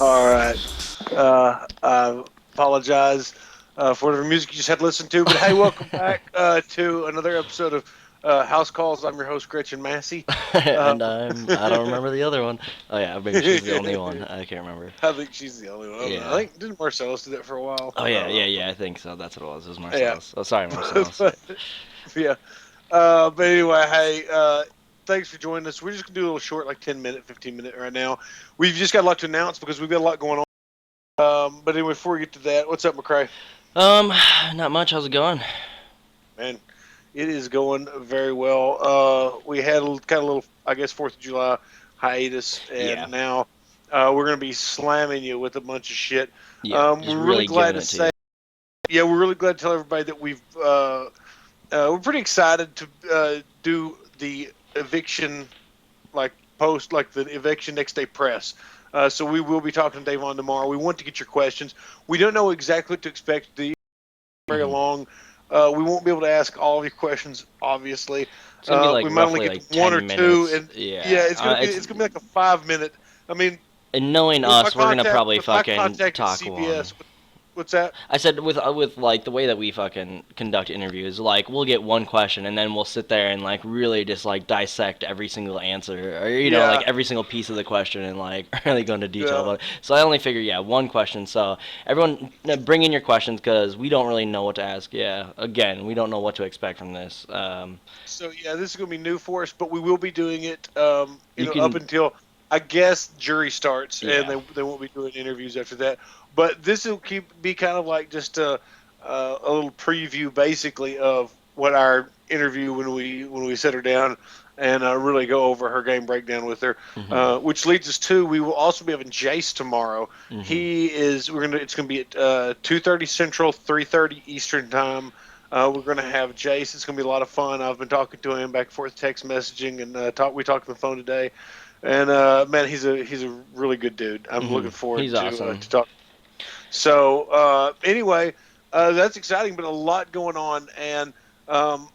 All right. I apologize for whatever music you just had to listen to, but hey, welcome back to another episode of House Calls. I'm your host, Gretchen Massey. Uh, And I don't remember the other one. Oh yeah, maybe she's the only one. I can't remember. I think she's the only one. I don't know. I Yeah. think didn't Marcellus do that for a while? Oh I yeah, don't yeah, know. yeah. I think so. That's what it was. It was Yeah. Marcellus. Oh, sorry, Marcellus. Yeah. But anyway, hey, thanks for joining us. We're just gonna do a little short, like 10-minute, 15-minute right now. We've just got a lot to announce because we've got a lot going on. But anyway, before we get to that, what's up, McCrae? Um, Not much. How's it going? Man, it is going very well. We had kind of a little, I guess, Fourth of July hiatus, Yeah, and now we're going to be slamming you with a bunch of shit. yeah. Just We're really really glad giving to it to say, you. yeah, we're really glad to tell everybody that we're pretty excited to do the eviction, like post, like the eviction next day press. So we will be talking to Dave on tomorrow. We want to get your questions. We don't know exactly what to expect. The very Hmm. long. We won't be able to ask all of your questions, obviously. It's gonna be like We might only roughly get to like one or 10 two, minutes. and yeah, Yeah. It's it's gonna be like a 5 minute. I mean, and knowing with my us, we're gonna contact probably with my fucking contact at talk long. CBS, what's that? I said with like the way that we fucking conduct interviews, like we'll get one question and then we'll sit there and like really just like dissect every single answer or like Yeah, every single piece of the question and like really go into detail yeah. about it. So I only figure one question. So everyone bring in your questions because we don't really know what to ask. Yeah, again, we don't know what to expect from this. So yeah, this is gonna be new for us, but we will be doing it. You Up can until I guess jury starts, and yeah. they won't be doing interviews after that. But this will be kind of like just a little preview, basically, of what our interview when we sit her down and really go over her game breakdown with her. Mhm. Which leads us to we will also be having Jace tomorrow. Mhm. He is we're gonna It's gonna be at 2:30 Central, 3:30 Eastern time. We're going to have Jace. It's going to be a lot of fun. I've been talking to him back and forth, text messaging, and we talked on the phone today. And man, he's a really good dude. I'm looking Mhm. forward He's awesome. to talk. So anyway, that's exciting, but a lot going on. And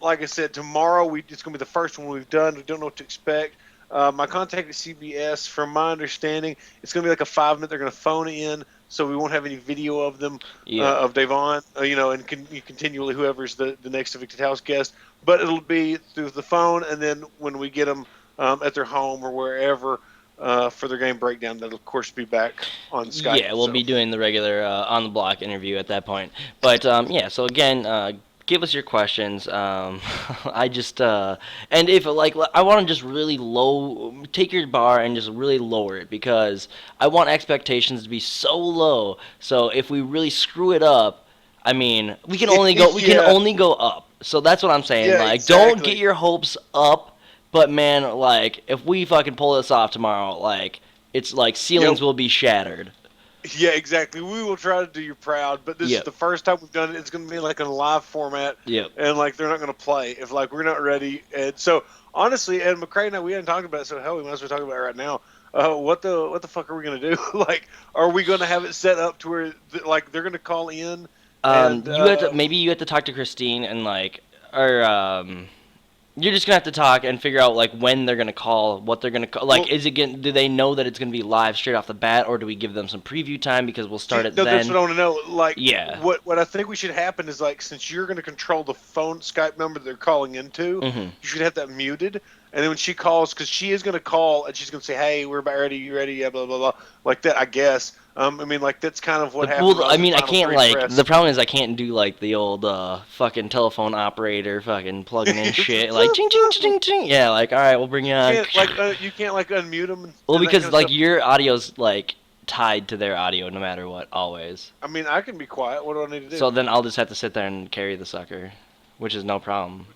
like I said, tomorrow it's going to be the first one we've done. We don't know what to expect. My contact at CBS, from my understanding, it's going to be like a 5 minute. They're going to phone in, so we won't have any video of them Yep. of Davon, and continually whoever's the next evicted house guest. But it'll be through the phone, and then when we get them at their home or wherever for their game breakdown, they'll of course be back on Skype. Yeah, we'll So be doing the regular on the block interview at that point. But yeah, so again, give us your questions. I just and if like I want to just really take your bar and just really lower it because I want expectations to be so low. So if we really screw it up, I mean, we can yeah, only go up. So that's what I'm saying. yeah, Like, don't get exactly. your hopes up. But man, like, if we fucking pull this off tomorrow, like, it's like Yeah, ceilings will be shattered. yeah, exactly. We will try to do you proud, but this is Yep. the first time we've done it. It's going to be like in a live format, Yep. and like they're not going to play if like we're not ready. And so honestly, and McCrae and I, we hadn't talked about it, so hell, we might as well talk about it right now. What the fuck are we going to do? Like, are we going to have it set up to where like they're going to call in and You have to maybe you have to talk to Christine and like, or you're just gonna have to talk and figure out like when they're gonna call, what they're gonna call. Like, well, is it do they know that it's gonna be live straight off the bat, or do we give them some preview time because we'll start it no, that's then? what I want to know. Like, Yeah. what I think we should happen is like, since you're going to control the phone Skype number they're calling into, Mhm. you should have that muted. And then when she calls, because she is going to call and she's going to say, "Hey, we're about ready. You ready? Yeah, blah blah blah," like that. I guess. I mean, like that's kind of what happened Well, when I I was at mean, I Final can't Three like Press. the problem is I can't do like the old fucking telephone operator fucking plugging in shit like ching ching ching ching. Yeah, like all right, we'll bring you on. You can't like unmute them Well, and that because kind of like stuff. your audio's like tied to their audio no matter what, always. I mean, I can be quiet. What do I need to do? So then I'll just have to sit there and carry the sucker, which is no problem.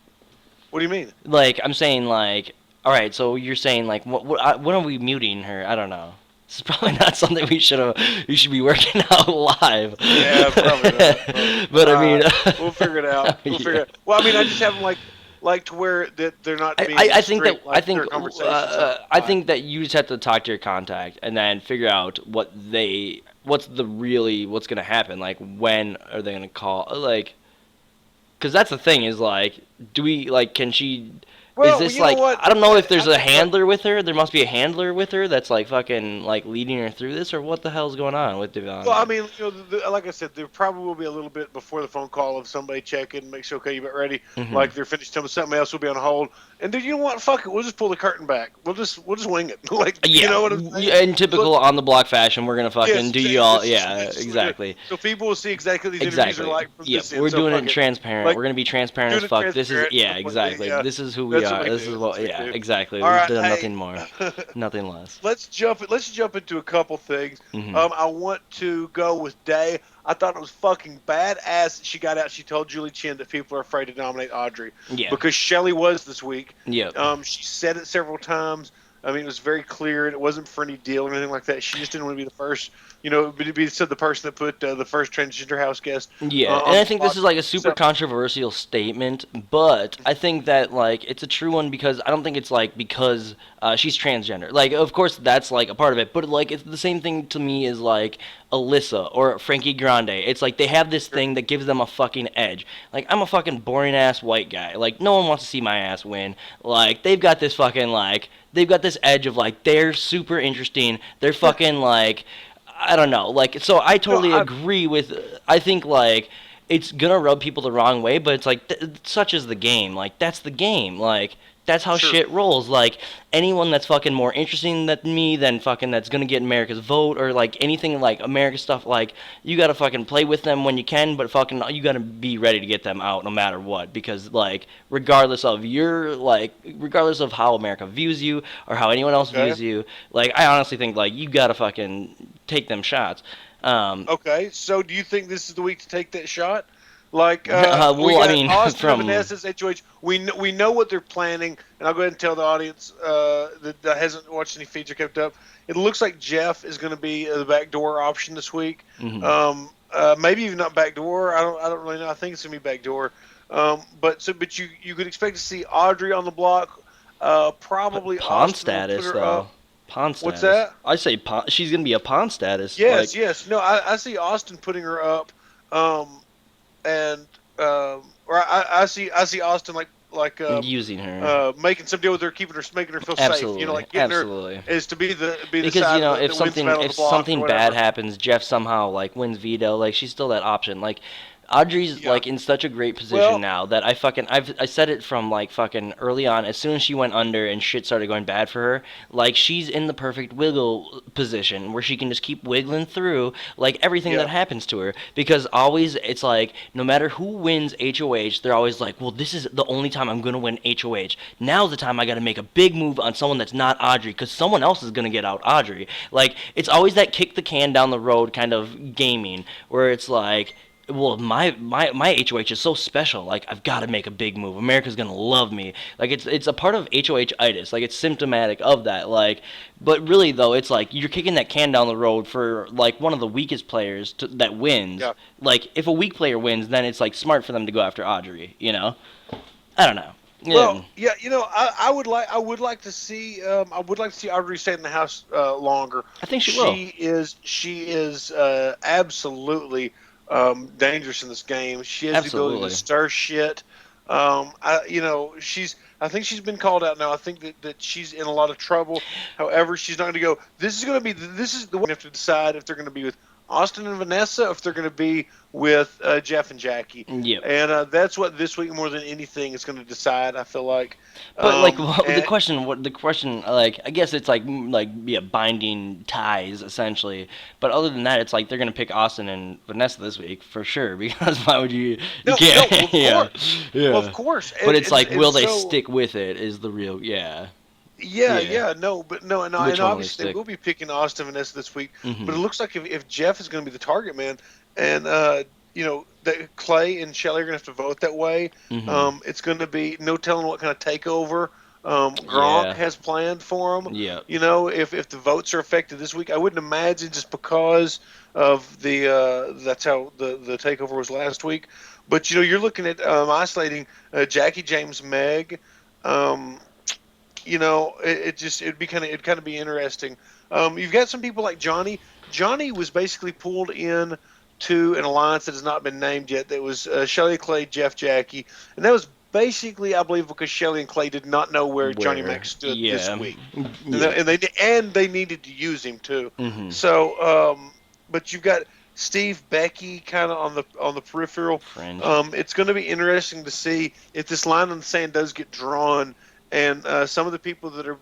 What do you mean? Like I'm saying, like, all right. So you're saying like, when are we muting her? I don't know. This is probably not something we should be working out live. Yeah, probably not. Probably not. But I mean, We'll figure it out. We'll figure yeah. it. Well, I mean, I just have them like to where that they're not being I think that straight like their conversations on I live. think that you just have to talk to your contact and then figure out what's gonna happen. Like when are they gonna call? Like, because that's the thing is like, do we like can she Is Well, this you know like, what? I don't know if there's I a think like handler with her. There must be a handler with her that's like fucking like leading her through this, or what the hell's going on with well, I Devon? mean, like I said, there probably will be a little bit before the phone call of somebody checking, make sure okay, you about ready. Mm-hmm. Like they're finished telling me something else will be on hold, and then you know what? Fuck it, we'll just pull the curtain back. We'll just wing it. Like you Yeah, know what I'm saying? in Look, typical on the block fashion, we're gonna yes, fucking do exactly. you all. This is Yeah, this is what we're doing. exactly, So people will see exactly what these interviews are exactly. like from Yep, this end. we're So doing fuck it it. transparent. Like We're gonna be transparent as doing it fuck. This is, transparent yeah, completely. exactly. Yeah, This is who we that's what are. we This do. is That's what. what Yeah, we do. exactly. All We've right, done hey. nothing more, nothing less. Let's jump into a couple things. Hmm. I want to go with Day. I thought it was fucking badass that she got out. She told Julie Chen that people are afraid to nominate Audrey Yeah. because Shelley was this week. Yep. She said it several times. I mean, it was very clear, and it wasn't for any deal or anything like that. She just didn't want to be the first, to be said the person that put the first transgender house guest Yeah, and on I the think this block. is like a super So, controversial statement, but I think that like it's a true one because I don't think it's like because she's transgender. Like, of course that's like a part of it, but like it's the same thing to me as like Alyssa or Frankie Grande. It's like they have this thing that gives them a fucking edge. Like I'm a fucking boring ass white guy. Like no one wants to see my ass win. Like they've got this fucking like they've got this edge of like they're super interesting. They're yeah, fucking like I don't know. Like, so I no, totally agree with. I think like it's gonna rub people the wrong way, but it's like such is the game. Like that's the game. Like that's how sure. shit rolls. Like anyone that's fucking more interesting than me, than fucking that's gonna get America's vote or like anything like America stuff. Like you gotta fucking play with them when you can, but fucking you gotta be ready to get them out no matter what. Because like regardless of how America views you or how anyone else Okay. views you, like I honestly think like you gotta fucking take them shots. Um, Okay, so do you think this is the week to take that shot? Like, we well, I got mean, Austin and from Vanessa's HOH. We know what they're planning, and I'll go ahead and tell the audience that hasn't watched any feeds or kept up. It looks like Jeff is going to be the backdoor option this week. mhm. Maybe even not backdoor. I don't really know. I think it's going to be backdoor. But you could expect to see Audrey on the block. Probably Pawn Austin will put status her though. up. Pawn What's status. that? I say pawn. She's gonna be a pawn status. Like Yes, yes. No, I see Austin putting her up, and or I see Austin like using her. making some deal with her, making her feel safe. Absolutely, Like getting her absolutely. is to be the Because side if that wins the something battle of if the block or something bad whatever. happens, Jeff somehow like wins veto. Like she's still that option. Like Audrey's Yeah. like in such a great position Well, now that I said it from like fucking early on. As soon as she went under and shit started going bad for her, like she's in the perfect wiggle position where she can just keep wiggling through like everything that yeah. happens to her. Because always it's like no matter who wins HOH, they're always like, well, this is the only time I'm gonna win HOH. Now's the time I got to make a big move on someone that's not Audrey because someone else is gonna get out Audrey. Like it's always that kick the can down the road kind of gaming where it's like well my HOH is so special. Like I've got to make a big move. America's gonna love me. Like it's a part of HOH itis. Like it's symptomatic of that. Like, but really though, it's like you're kicking that can down the road for like one of the weakest players that wins. Yeah. Like if a weak player wins, then it's like smart for them to go after Audrey. I don't know. Well, Yeah, yeah, I would like to see Audrey stay in the house longer. I think she will. She is absolutely dangerous in this game. She has the ability to Absolutely. stir shit. I think she's been called out now. I think that she's in a lot of trouble. However, she's not going to go. This is the one you have to decide if they're going to be with Austin and Vanessa, or if they're going to be with Jeff and Jackie. Yep. And that's what this week more than anything is going to decide. I feel like. But like And the question like I guess it's like yeah binding ties essentially. But other than that, it's like they're gonna pick Austin and Vanessa this week for sure because why would you no, no, can't of yeah course, well, of yeah. course, But and it's and, like and will they so stick with it is the real yeah yeah, yeah yeah, no, but no, and which one will they obviously they stick? will be picking Austin Vanessa this week. Hmm. But it looks like if Jeff is going to be the target man, and that Clay and Shelley are going to have to vote that way. Hmm. It's going to be no telling what kind of takeover Gronk Yeah, has planned for him. yeah. If the votes are affected this week, I wouldn't imagine just because of that's how the takeover was last week. But you're looking at isolating Jackie James Meg. Um, it'd kind of be interesting. You've got some people like Johnny. Johnny was basically pulled in to an alliance that has not been named yet. That was Shelley Clay, Jeff, Jackie, and that was basically, I believe, because Shelley and Clay did not know where Johnny Where? Mac stood this Yeah. week, Yeah. and they needed to use him too. Mm-hmm. So, but you've got Steve Becky kind of on the peripheral. Fringe. It's going to be interesting to see if this line in the sand does get drawn, and some of the people that are.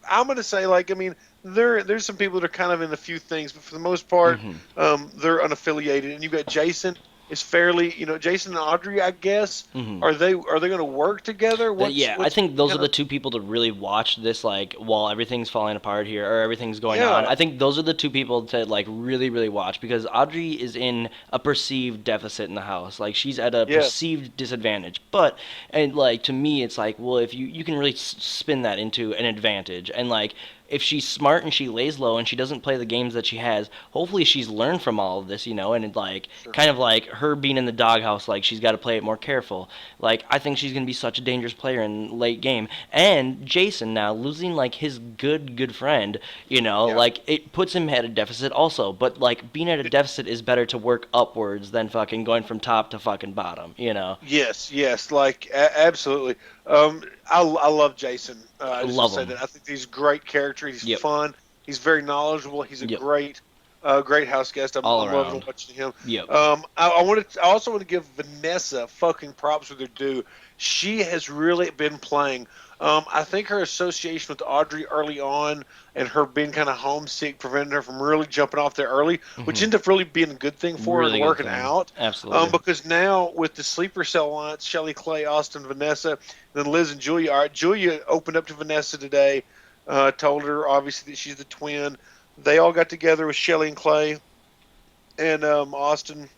I'm going to say, like, I mean, there's some people that are kind of in a few things, but for the most part, Mm-hmm. they're unaffiliated. And you've got Jason is fairly, Jason and Audrey, I guess. Mm-hmm. Are they going to work together? Yeah, I What's think those are kind the of two people to really watch this, like, while everything's falling apart here or everything's going on. yeah, I think those are the two people to, like, really, really watch because Audrey is in a perceived deficit in the house. Like, she's at a yes, perceived disadvantage. But, and, like, to me, it's like, well, if you can really spin that into an advantage. And, like, if she's smart and she lays low and she doesn't play the games that she has, hopefully she's learned from all of this, and it, like, sure, kind of like her being in the doghouse, like, she's got to play it more careful. Like, I think she's going to be such a dangerous player in late game. And Jason now losing, like, his good friend, yeah. like, it puts him at a deficit also. But, like, being at a deficit is better to work upwards than fucking going from top to fucking bottom. Yes, yes, like absolutely. I love Jason. I just want Love to say him. that I think he's a great character. He's Yep. fun. He's very knowledgeable. He's a Yep. great house guest. I'm, All I'm loving around. watching him. Yep. I also want to give Vanessa fucking props with her due. She has really been playing. I think her association with Audrey early on and her being kind of homesick prevented her from really jumping off there early, which Hmm. ended up really being a good thing for her and Really good working thing. out. Absolutely. Because now with the sleeper cell alliance, Shelly, Clay, Austin, Vanessa, then Liz and Julia. All right, Julia opened up to Vanessa today, told her obviously that she's the twin. They all got together with Shelly and Clay and Austin.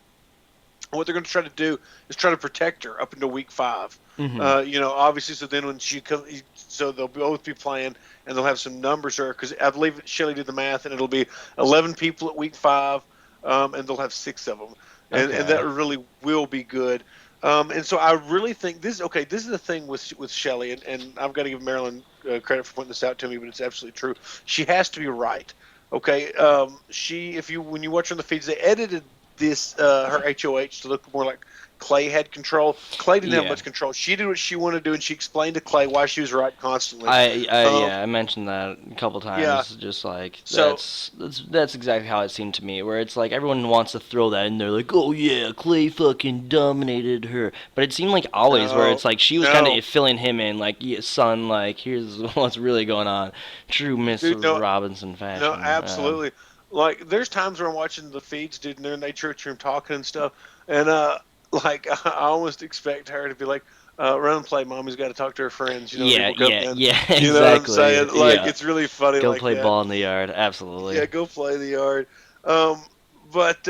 What they're going to try to do is try to protect her up until week 5. Hmm. Obviously, so then when she comes, so they'll both be playing, and they'll have some numbers there because I believe Shelly did the math, and it'll be 11 people at week 5, and they'll have 6 of them, and Okay. that really will be good. And so I really think this. Okay, this is the thing with Shelly, and I've got to give Marilyn credit for pointing this out to me, but it's absolutely true. She has to be right. Okay, if you when you watch her on the feeds, they edited this her HOH to look more like Clay had control. Clay didn't have Yeah. much control. She did what she wanted to do, and she explained to Clay why she was right constantly. Um, Yeah, I mentioned that a couple yeah. times. Just like So that's exactly how it seemed to me. Where it's like everyone wants to throw that in there, like, oh yeah, Clay fucking dominated her. But it seemed like always where no, it's like she was kind no, of filling him in, like, yeah, son, like here's what's really going on. True Miss dude, no, Robinson no, fashion. absolutely. Like there's times where I'm watching the feeds, dude, and they're in their church room talking and stuff, and like I almost expect her to be like, "Run and play, mommy's got to talk to her friends." When Yeah, people come yeah, in, yeah, you know what I'm exactly. saying? Like Yeah, it's really funny go like play that. ball in the yard. Absolutely. Yeah, go play the yard. Um, but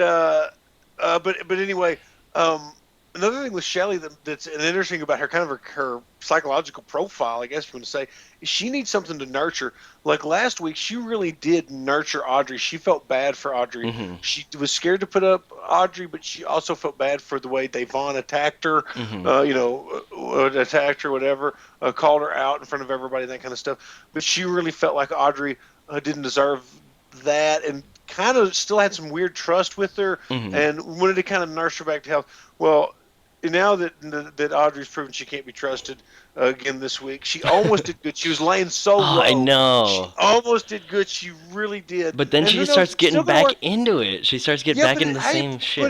anyway, um, another thing with Shelley that's an interesting about her, kind of her psychological profile, I guess you want to say, is she needs something to nurture. Like last week, she really did nurture Audrey. She felt bad for Audrey. Mhm. She was scared to put up Audrey, but she also felt bad for the way Devon attacked her. Mhm. Attacked her, whatever, called her out in front of everybody, that kind of stuff. But she really felt like Audrey didn't deserve that, and kind of still had some weird trust with her, Mhm. and wanted to kind of nurse her back to health. Well, now that Audrey's proven she can't be trusted again this week, she almost did good. She was laying so Oh, I low. She know. almost did good. She really did. But then And she who just knows? starts It's getting still gonna back work. into it. She starts getting Yeah, back but into the same shit.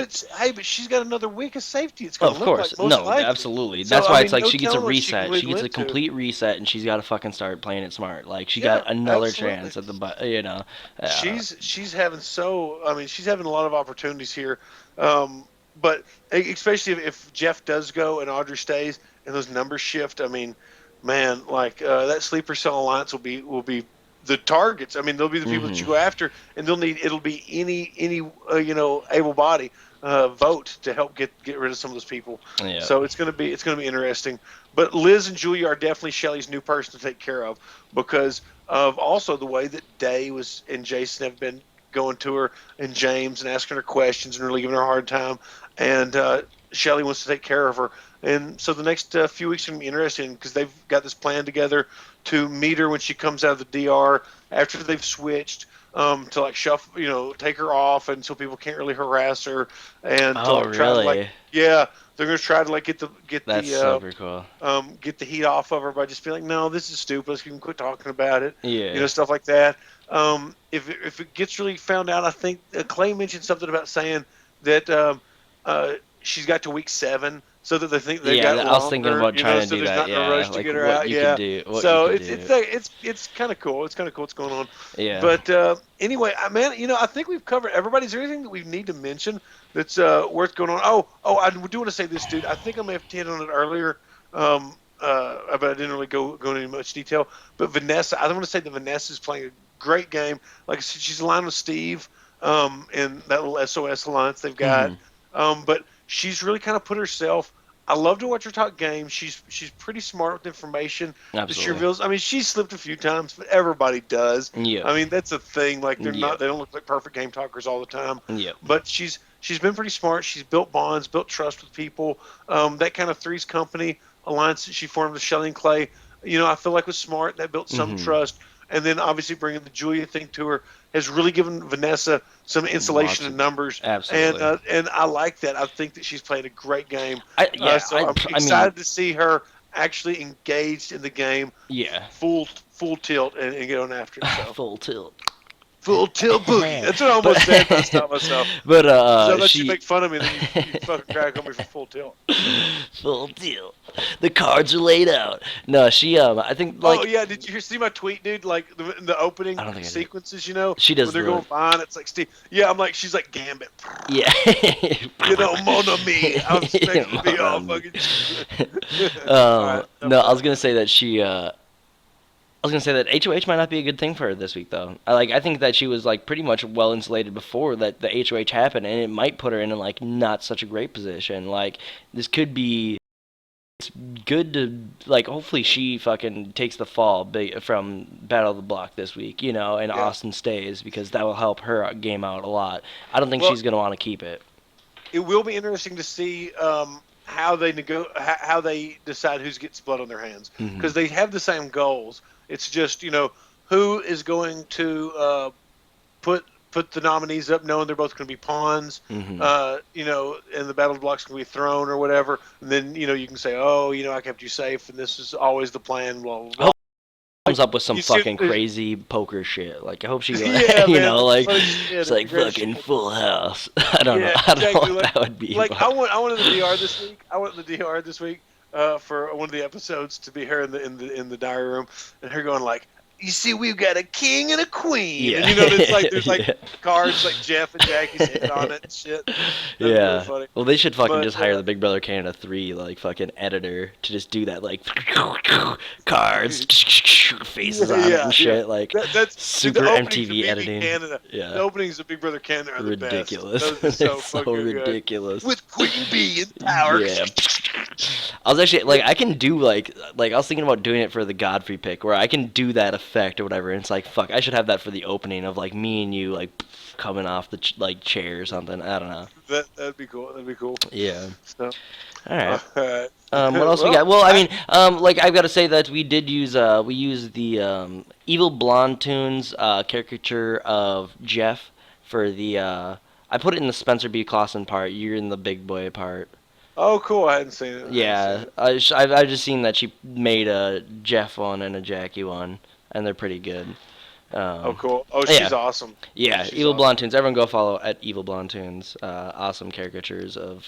but she's got another week of safety. It's Oh, gonna of look like course. most No, likely. absolutely. So That's I why it's mean, like no she gets a telling what she can reset. She lead gets a into. complete reset, and she's got to fucking start playing it smart. Like, she Yeah, got another absolutely. chance at the. Uh, She's having she's having a lot of opportunities here. But especially if Jeff does go and Audrey stays and those numbers shift, I mean, man, like that sleeper cell alliance will be the targets. I mean, they'll be the people that hmm you go after, and it'll be any able body vote to help get rid of some of those people. Yeah. So it's gonna be interesting. But Liz and Julia are definitely Shelly's new person to take care of because of also the way that Day was and Jason have been going to her and James and asking her questions and really giving her a hard time. And Shelly wants to take care of her. And so the next few weeks are going to be interesting because they've got this plan together to meet her when she comes out of the DR after they've switched to like shuffle, take her off, and so people can't really harass her, and to Oh, like try to like really? yeah. they're going to try to like That's super cool. get the heat off of her by just being like, no, this is stupid. Let's even quit talking about it. Yeah. Stuff like that. If it gets really found out, I think Clay mentioned something about saying that she's got to week 7, so that they think they've got I was thinking longer. about trying to So do there's that. not a Yeah, rush to like get her what out. you can Yeah. do. So it's kind of cool. It's kind of cool what's going on. Yeah. But anyway, man, I think we've covered everybody. Is there anything that we need to mention that's worth going on? Oh, I do want to say this, dude. I think I may have hit on it earlier. But I didn't really go into much detail. But Vanessa, I want to say that Vanessa's playing a great game. Like I said, she's aligned with Steve in that little SOS alliance they've got. But she's really kind of put herself. I love to watch her talk games. She's pretty smart with information. Absolutely. She reveals. I mean, she's slipped a few times, but everybody does. Yeah. I mean, that's a thing. Like they don't look like perfect game talkers all the time. Yeah. But she's been pretty smart. She's built bonds, built trust with people. That kind of Three's Company alliance that she formed with Shelley and Clay, I feel like was smart. That built some trust. And then obviously bringing the Julia thing to her has really given Vanessa some insulation in numbers. Absolutely. And I like that. I think that she's played a great game. So I'm excited to see her actually engaged in the game. Yeah. Full tilt and going after it. So. Full tilt. Full tilt boogie. That's what I almost said. I stopped myself. But I let you make fun of me, and then you fucking crack on me for full tilt. Full tilt. The cards are laid out. No, she I think like. Oh yeah, did you see my tweet, dude? Like in the opening sequences, She does. When they're going fine. It's like Steve. Yeah, I'm like she's like Gambit. Yeah. Mon ami. I'm expecting to be all fucking. No, I was gonna say that she. I was gonna say that HOH might not be a good thing for her this week, though. I think that she was like pretty much well insulated before that the HOH happened, and it might put her in like not such a great position. Like this could be. It's good to like. Hopefully, she fucking takes the fall from Battle of the Block this week, and Austin stays because that will help her game out a lot. I don't think she's gonna want to keep it. It will be interesting to see how they decide who's getting blood on their hands because they have the same goals. It's just who is going to put the nominees up, knowing they're both going to be pawns. And the battle of the block's going to be thrown or whatever. And then you can say, I kept you safe, and this is always the plan. Blah blah blah. Comes up with some fucking crazy poker shit. Like I hope she, it's like fucking Full House. I don't know. I don't know what that would be. Like I went in the DR this week. For one of the episodes to be her in the diary room, and her going like, "You see, we've got a king and a queen." Yeah. And there's cards like Jeff and Jackie's head on it and shit. That's really funny. Well, they should fucking just hire the Big Brother Canada 3 like fucking editor to just do that like cards, faces on it and shit. Like that's super MTV editing. Canada. Yeah. The openings of Big Brother Canada are ridiculous. The best. Those are so ridiculous. Good. With Queen Bee in power. Yeah. I was actually like I can do like I was thinking about doing it for the Godfrey pick where I can do that effect or whatever. And it's like fuck, I should have that for the opening of like me and you like coming off the chair or something. I don't know. That'd be cool. Yeah. So. All right. What else we got? Well, I mean, I've got to say that we did use the Evil Blonde Tunes caricature of Jeff for the. I put it in the Spencer B. Clausen part. You're in the big boy part. Oh, cool! I hadn't seen it. Yeah, I've just seen that she made a Jeff one and a Jackie one, and they're pretty good. Cool! Oh, she's awesome. Yeah, she's Evil Blonde Tunes. Everyone go follow at Evil Blonde Tunes. Awesome caricatures of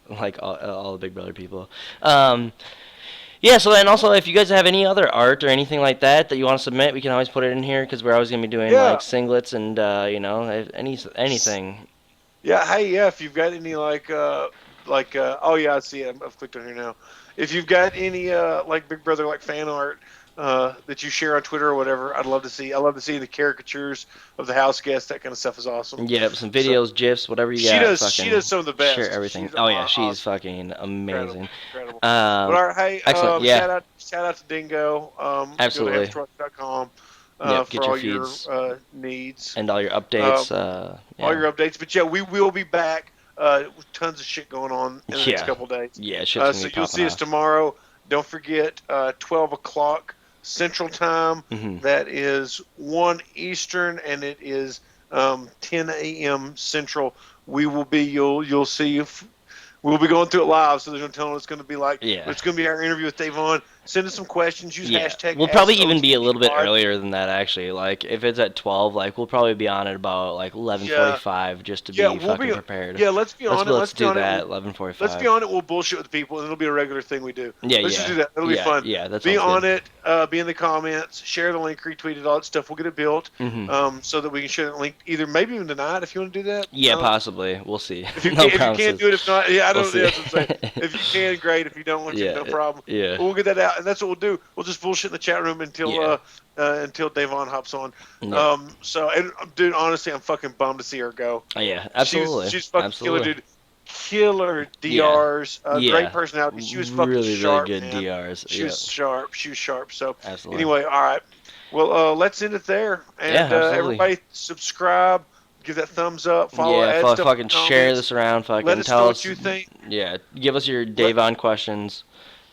like all the Big Brother people. Yeah. So and also, if you guys have any other art or anything like that you want to submit, we can always put it in here because we're always gonna be doing like singlets and anything. Yeah. Hey, if you've got any I see it. I've clicked on here now. If you've got any like Big Brother like fan art that you share on Twitter or whatever, I'd love to see. I love to see the caricatures of the house guests. That kind of stuff is awesome. Yeah, some videos, GIFs, whatever you got. She does some of the best. Share everything. She's fucking amazing. Incredible. But all right, hey, excellent. Shout out to Dingo. Absolutely. Go to hamsterrock.com. Get for your all feeds your needs and all your updates. All your updates. But we will be back. With tons of shit going on in the next couple days. Yeah, shit's so you'll see us tomorrow. Don't forget, 12 o'clock Central Time. Mm-hmm. That is 1 Eastern, and it is 10 a.m. Central. We will be. You'll see We'll be going through it live, so there's no telling what it's going to be like. Yeah. But it's going to be our interview with Davon. Send us some questions. Use Yeah, hashtag. we'll probably even be a AskOTB little bit pod. earlier than that actually. Like if it's at 12, like we'll probably be on at about like 11:45 just to Yeah, be we'll fucking be. prepared. Yeah, let's be on it. Let's Let's be do on it. that. Let's be 11:45. on it. We'll bullshit with people, and it'll be a regular thing we do. Yeah, Let's yeah, just do that. It'll be yeah, fun. yeah. That Be sounds on good. it. Be in the comments. Share the link. Retweet it. All that stuff. We'll get it built. Mhm. So that we can share that link either maybe even tonight if you want to do that. Yeah, possibly. We'll see. If you No can, if you can't promises. do it, if not, yeah, I We'll don't. see. Yeah, that's what I'm saying. If you can, great. If you don't want to, Yeah, no problem. yeah, But we'll get that out, and that's what we'll do. We'll just bullshit in the chat room yeah, until Davon hops on. yeah. So, and dude, honestly, I'm fucking bummed to see her go. Yeah, absolutely. She's fucking killer, Absolutely. dude. Killer Yeah, DRs, yeah. great personality. She was fucking Really, really sharp, good man. DRs. She Yeah, was sharp. She was sharp. So, absolutely. anyway, all right. Well, let's end it there. And Yeah, absolutely. everybody, subscribe, give that thumbs up, follow, Yeah, add stuff in the fucking share comments. this around. Fucking Let us tell know us. what you think. Yeah, give us your Davon questions.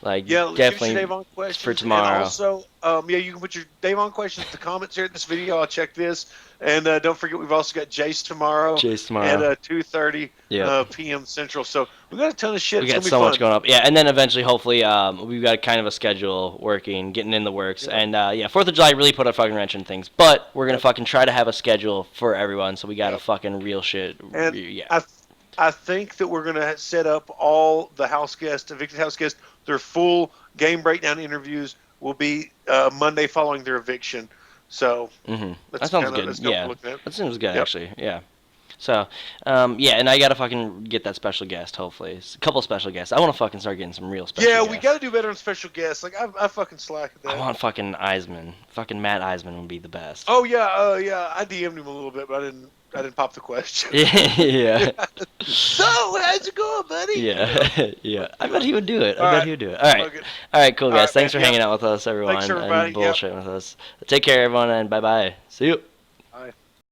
Like Yeah, shoot definitely your Davon questions for tomorrow. And also, yeah, you can put your Davon questions in the comments here at this video. I'll check this. And don't forget, we've also got Jace tomorrow. Jace tomorrow. At 2:30 Yep. p.m. Central. So we got a ton of shit. We It's got gonna be so fun. much going up. Yeah, and then eventually, hopefully, we've got kind of a schedule working, getting in the works. Yeah. And yeah, 4th of July really put a fucking wrench in things. But we're going to fucking try to have a schedule for everyone, so we got a fucking real shit. And Yeah. I think that we're gonna set up all the house guests, evicted house guests. Their full game breakdown interviews will be Monday following their eviction. So That sounds good. That's Yeah, that seems good, actually. Yeah. So, yeah, and I gotta fucking get that special guest. Hopefully, a couple special guests. I want to fucking start getting some real special. Yeah, guests. we got to do better on special guests. Like I fucking slack at that. I want fucking Eisman. Fucking Matt Eisman would be the best. Oh yeah, yeah. I DM'd him a little bit, but I didn't pop the question. Yeah. So how's it going, buddy? Yeah. Yeah. I bet he would do it. All I bet right. he would do it. All right. Okay. All right, cool, All guys. right, Thanks man. for hanging Yeah. out with us, everyone, Thanks, everybody. and bullshitting with us. Take care, everyone, and bye-bye. See you. Bye.